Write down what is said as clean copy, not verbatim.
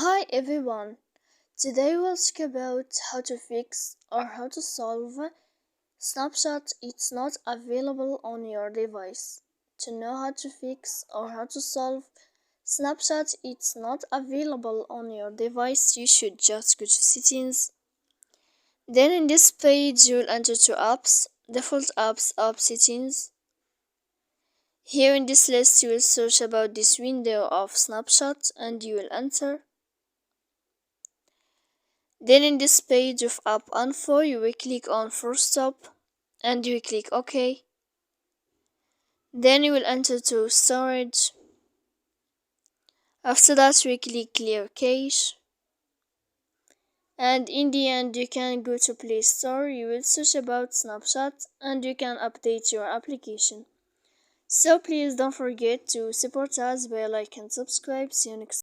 Hi everyone, today we'll talk about how to fix or how to solve Snapchat it's not available on your device. To know how to fix or how to solve Snapchat it's not available on your device, you should just go to settings. Then in this page you'll enter to apps, default apps, app settings. Here in this list you will search about this window of Snapchat and you will enter. Then in this page of app info you will click on force stop and you will click OK. Then you will enter to storage. After that you will click clear cache. And in the end you can go to Play Store, you will search about Snapchat and you can update your application. So please don't forget to support us by like and subscribe. See you next time.